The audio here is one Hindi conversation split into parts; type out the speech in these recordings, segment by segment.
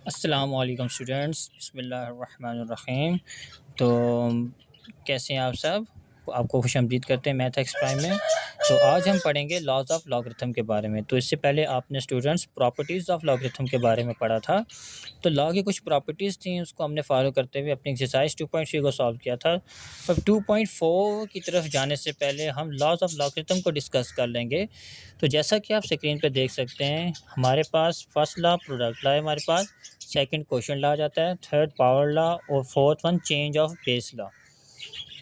अस्सलामुअलैकुम स्टूडेंट्स, बिस्मिल्लाहिर्रहमानिर्रहीम। तो कैसे हैं आप सब? आपको खुशामदीद करते हैं मैथ एक्स प्राइम में। तो आज हम पढ़ेंगे लॉज़ ऑफ लॉगरिथम के बारे में। तो इससे पहले आपने स्टूडेंट्स प्रॉपर्टीज़ ऑफ लॉगरिथम के बारे में पढ़ा था। तो लॉ की कुछ प्रॉपर्टीज़ थी, उसको हमने फॉलो करते हुए अपनी एक्सरसाइज 2.3 को सॉल्व किया था। अब 2.4 की तरफ जाने से पहले हम लॉज़ ऑफ लॉगरिथम को डिस्कस कर लेंगे। तो जैसा कि आप स्क्रीन पे देख सकते हैं, हमारे पास फर्स्ट लॉ प्रोडक्ट लॉ है, हमारे पास सेकंड क्वेश्चन लॉ आ जाता है, थर्ड पावर लॉ और fourth one change of base law.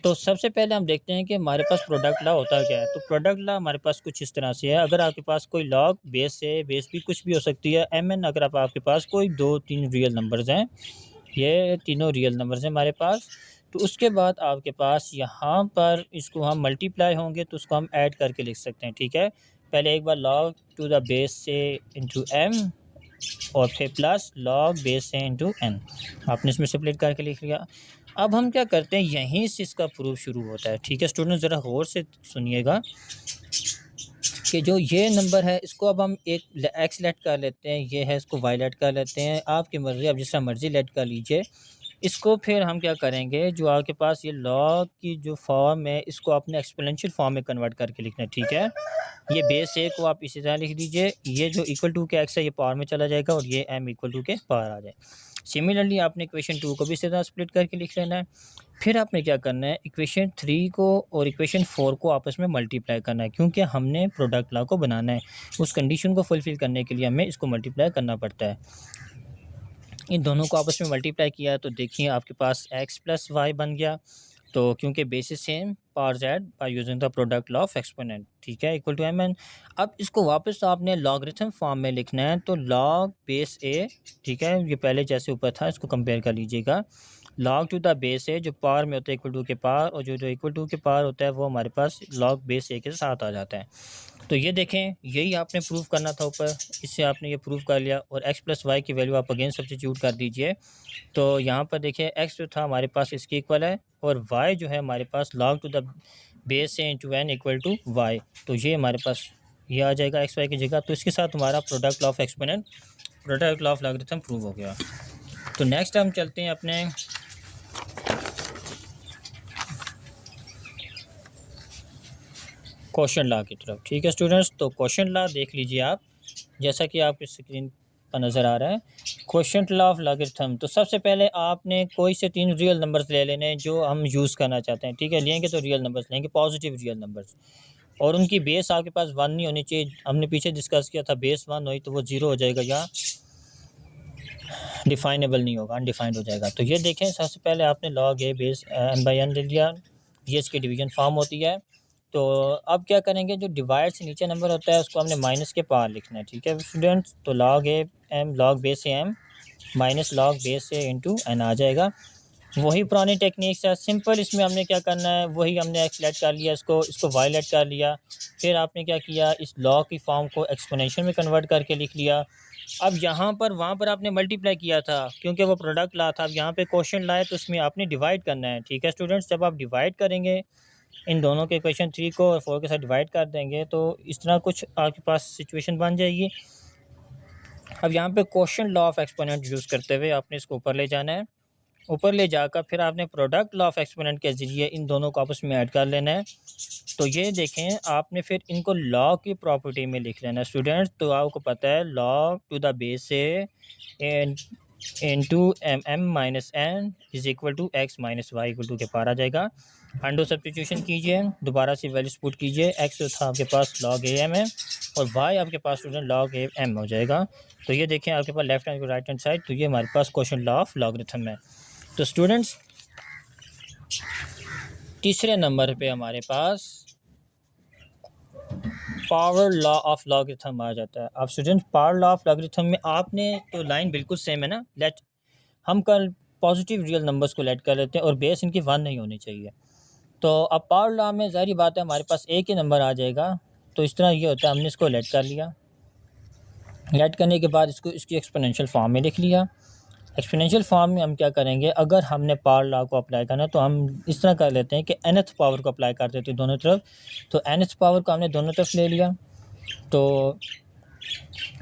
तो सबसे पहले हम देखते हैं कि हमारे पास प्रोडक्ट लॉ होता क्या है। तो प्रोडक्ट लॉ हमारे पास कुछ इस तरह से है। अगर आपके पास कोई लॉग बेस है, बेस भी कुछ भी हो सकती है, एम एन अगर आपके पास कोई 2-3 रियल नंबर्स हैं, ये तीनों रियल नंबर्स हैं हमारे पास। तो उसके बाद आपके पास यहाँ पर इसको हम मल्टीप्लाई होंगे तो उसको हम ऐड करके लिख सकते हैं, ठीक है। पहले एक बार लॉग टू द बेस से इंटू एम और फिर प्लस लॉग बेस से इंटू एन, आपने इसमें स्प्लिट करके लिख लिया। अब हम क्या करते हैं, यहीं से इसका प्रूफ शुरू होता है, ठीक है स्टूडेंट, ज़रा गौर से सुनिएगा कि जो ये नंबर है इसको अब हम एक एक्स लेट कर लेते हैं, ये है इसको वाई लेट कर लेते हैं, आपकी मर्ज़ी, आप जिस तरह मर्ज़ी लेट कर लीजिए। इसको फिर हम क्या करेंगे, जो आपके पास ये लॉग की जो फॉर्म है इसको आपने एक्सपोनेंशियल फॉर्म में कन्वर्ट करके लिखना है, ठीक है। ये बेस ए को आप इसी तरह लिख दीजिए, ये जो इक्वल टू के एक्स है ये पावर में चला जाएगा और ये एम इक्वल टू के पावर आ जाए। सिमिलरली आपने इक्वेशन 2 को भी इसी तरह स्प्लिट करके लिख लेना है। फिर आपने क्या करना है, इक्वेशन 3 को और इक्वेशन 4 को आपस में मल्टीप्लाई करना है, क्योंकि हमने प्रोडक्ट लॉ को बनाना है। उस कंडीशन को फुलफ़िल करने के लिए हमें इसको मल्टीप्लाई करना पड़ता है। इन दोनों को आपस में मल्टीप्लाई किया तो देखिए आपके पास एक्स प्लस वाई बन गया। तो क्योंकि basis same, power Z bye using the product law of exponent, ठीक है, इक्वल टू एम एन। अब इसको वापस आपने लॉगरिथम फॉर्म में लिखना है, तो लॉग बेस ए, ठीक है, ये पहले जैसे ऊपर था इसको कंपेयर कर लीजिएगा। लॉग टू द बेस ए जो पावर में होता है इक्वल टू के पावर, और जो इक्वल टू के पावर होता है वो हमारे पास लॉग बेस ए के साथ आ जाता है। तो ये देखें, यही आपने प्रूव करना था ऊपर, इससे आपने ये प्रूव कर लिया। और x प्लस वाई की वैल्यू आप अगेन सब्स्टिट्यूट कर दीजिए। तो यहाँ पर देखिए x जो था हमारे पास इसके इक्वल है, और y जो है हमारे पास लॉग टू द बेस से into n equal to y. तो ये हमारे पास ये आ जाएगा एक्स वाई की जगह। तो इसके साथ हमारा product law of exponent, product law of logarithm prove हो गया। तो नेक्स्ट हम चलते हैं अपने क्वेश्चन लॉ की तरफ, ठीक है स्टूडेंट्स। तो क्वेश्चन लॉ देख लीजिए आप, जैसा कि आपकी स्क्रीन पर नज़र आ रहा है, क्वेश्चन लॉ ऑफ लॉगरिथम। तो सबसे पहले आपने कोई से 3 रियल नंबर्स ले लेने हैं जो हम यूज़ करना चाहते हैं, ठीक है। लेंगे तो रियल नंबर्स लेंगे, पॉजिटिव रियल नंबर्स, और उनकी बेस आपके पास 1 नहीं होनी चाहिए। हमने पीछे डिस्कस किया था, बेस 1 हुई तो वो 0 हो जाएगा या डिफाइनेबल नहीं होगा, अनडिफाइंड हो जाएगा। तो ये देखें, सबसे पहले आपने log a base n by n ले लिया, ये इसकी डिवीजन फॉर्म होती है। तो अब क्या करेंगे, जो डिवाइड से नीचे नंबर होता है उसको हमने माइनस के पार लिखना है, ठीक है स्टूडेंट्स। तो लॉग ए एम लॉग बेस से एम माइनस लॉग बेस से इंटू एन आ जाएगा। वही पुरानी टेक्निक्स है, सिंपल। इसमें हमने क्या करना है, वही हमने एक्स लेट कर लिया, इसको वाई लेट कर लिया। फिर आपने क्या किया, इस लॉग की फॉर्म को एक्सपोनेंशियल में कन्वर्ट करके लिख लिया। अब यहाँ पर वहाँ पर आपने मल्टीप्लाई किया था क्योंकि वो प्रोडक्ट ला था। अब यहाँ पे क्वेश्चन लाए तो उसमें आपने डिवाइड करना है, ठीक है स्टूडेंट्स। जब आप डिवाइड करेंगे इन दोनों के इक्वेशन 3 को और 4 के साथ डिवाइड कर देंगे तो इस तरह कुछ आपके पास सिचुएशन बन जाएगी। अब यहाँ पे question law of exponent use करते हुए आपने इसको ऊपर ले जाना है। ऊपर ले जाकर फिर आपने प्रोडक्ट लॉ ऑफ एक्सपोनेंट के ज़रिए इन दोनों को आपस में ऐड कर लेना है। तो ये देखें, आपने फिर इनको लॉ की प्रॉपर्टी में लिख लेना है स्टूडेंट्स। तो आपको पता है लॉग टू द बेस से into m m minus n is equal to x minus y equal to के पार आ जाएगा। अंडो सब्स्टिट्यूशन कीजिए, दोबारा से वैल्यूज पुट कीजिए। एक्स जो था आपके पास लॉग ए एम है और वाई आपके पास स्टूडेंट लॉग ए एम हो जाएगा। तो ये देखें आपके पास left hand right hand side, तो ये हमारे पास क्वेश्चन लॉ ऑफ लॉगरिथम है। तो स्टूडेंट्स तीसरे नंबर पे हमारे पास पावर लॉ ऑफ लॉगरिथम आ जाता है। अब student power law of logarithm में आपने तो लाइन बिल्कुल सेम है ना, लेट हम कल पॉजिटिव रियल नंबर्स को लेट कर लेते हैं और बेस इनकी 1 नहीं होनी चाहिए। तो अब पावर लॉ में ज़ाहिर बात है हमारे पास एक ही नंबर आ जाएगा। तो इस तरह ये होता है, हमने इसको लेट कर लिया, लेट करने के बाद इसको इसकी एक्सपोनेंशियल फॉर्म में लिख लिया। एक्सपोनेंशियल फॉर्म में हम क्या करेंगे, अगर हमने पावर लॉ को अप्लाई करना है तो हम इस तरह कर लेते हैं कि nth पावर को अप्लाई कर देते हैं दोनों तरफ। तो nth पावर को हमने दोनों तरफ ले लिया। तो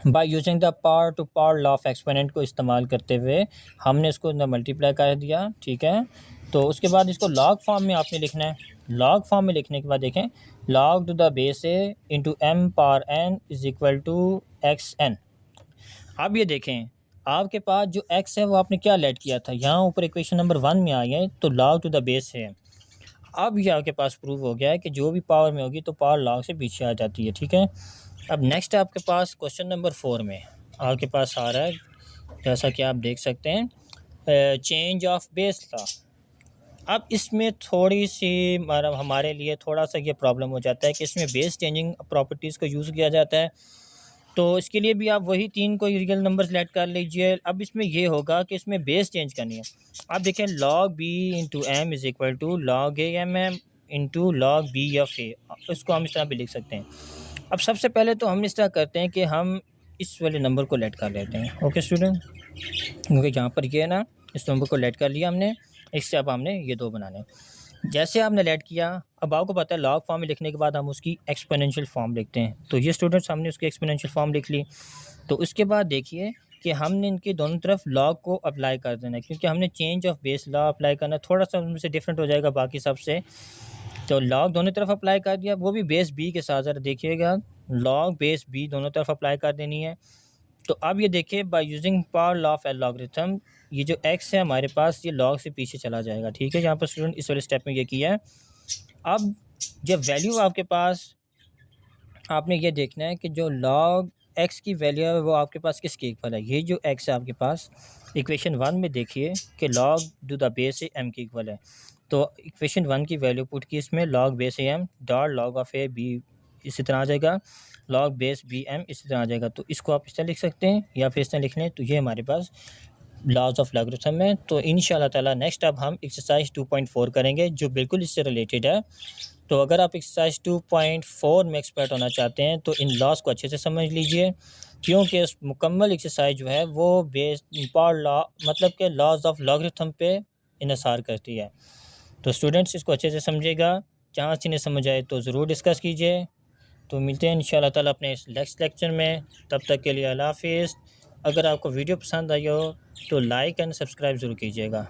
by using the power to power law of exponent को इस्तेमाल करते हुए हमने इसको अंदर मल्टीप्लाई कर दिया, ठीक है। तो उसके बाद इसको लॉग फॉर्म में आपने लिखना है। लॉग फॉर्म में लिखने के बाद देखें, log to the base a into m power n is equal to x n. अब ये देखें, आपके पास जो x है वो आपने क्या लेट किया था, यहाँ ऊपर इक्वेशन नंबर 1 में आ गया है, तो log टू द बेस है। अब ये आपके पास प्रूव हो गया है कि जो भी पावर में होगी तो पावर log से पीछे आ जाती है, ठीक है। अब नेक्स्ट आपके पास क्वेश्चन नंबर 4 में आपके पास आ रहा है, जैसा कि आप देख सकते हैं, चेंज ऑफ बेस लॉ। अब इसमें थोड़ी सी मतलब हमारे लिए थोड़ा सा ये प्रॉब्लम हो जाता है कि इसमें बेस चेंजिंग प्रॉपर्टीज़ को यूज़ किया जाता है। तो इसके लिए भी आप वही 3 कोई रियल नंबर सेलेक्ट कर लीजिए। अब इसमें ये होगा कि इसमें बेस चेंज करनी है। आप देखें, log b into m is equal to log a m m into log b of a। इसको हम इस तरह भी लिख सकते हैं। अब सबसे पहले तो हम इस तरह करते हैं कि हम इस वाले नंबर को लेट कर लेते हैं, ओके स्टूडेंट। क्योंकि यहाँ पर ये है ना, इस नंबर को लेट कर लिया हमने, इससे अब हमने ये 2 बनाने। जैसे आपने लेट किया, अब आपको पता है लॉग फॉर्म में लिखने के बाद हम उसकी एक्सपोनेंशियल फॉर्म लिखते हैं। तो ये स्टूडेंट्स हमने उसकी एक्सपोनेंशियल फॉर्म लिख ली। तो उसके बाद देखिए कि हमने इनके दोनों तरफ लॉग को अप्लाई कर देना है, क्योंकि हमने change of base law apply करना, थोड़ा सा उनमें से डिफरेंट हो जाएगा बाकी सबसे। तो लॉग दोनों तरफ अप्लाई कर दिया, वो भी बेस बी के साथ। ज़रा देखिएगा, लॉग बेस बी दोनों तरफ अप्लाई कर देनी है। तो अब ये देखिए, by using power law of logarithm, ये जो x है हमारे पास ये log से पीछे चला जाएगा, ठीक है। यहाँ पर स्टूडेंट इस वाले स्टेप में ये किया है। अब जब वैल्यू आपके पास, आपने ये देखना है कि जो log x की वैल्यू है वो आपके पास किसके इक्वल है। ये जो x है आपके पास इक्वेशन 1 में देखिए कि log to the base a m के इक्वल है। तो इक्वेशन 1 की वैल्यू पुट की इसमें, log base a m dot log of A b इसी तरह आ जाएगा, log बेस बी m इसी तरह आ जाएगा। तो इसको आप इस तरह लिख सकते हैं या फिर इस तरह लिख लें। तो ये हमारे पास लॉज ऑफ लॉगरिथम है। तो इंशाल्लाह ताला नेक्स्ट अब हम एक्सरसाइज 2.4 करेंगे जो बिल्कुल इससे रिलेटेड है। तो अगर आप एक्सरसाइज 2.4 में एक्सपर्ट होना चाहते हैं तो इन लॉज को अच्छे से समझ लीजिए, क्योंकि उस मुकम्मल एक्सरसाइज जो है वो बेस पावर लॉ मतलब के लॉज ऑफ लॉगरिथम पे इन्हिसार करती है। तो स्टूडेंट्स इसको अच्छे से समझिएगा, जहाँ से नहीं समझ आए तो ज़रूर डिस्कस कीजिए। तो मिलते हैं इंशाल्लाह ताला अपने इस नेक्स्ट लेक्चर में। तब तक के लिए अल्लाह हाफिज़। अगर आपको वीडियो पसंद आई हो तो लाइक एंड सब्सक्राइब ज़रूर कीजिएगा।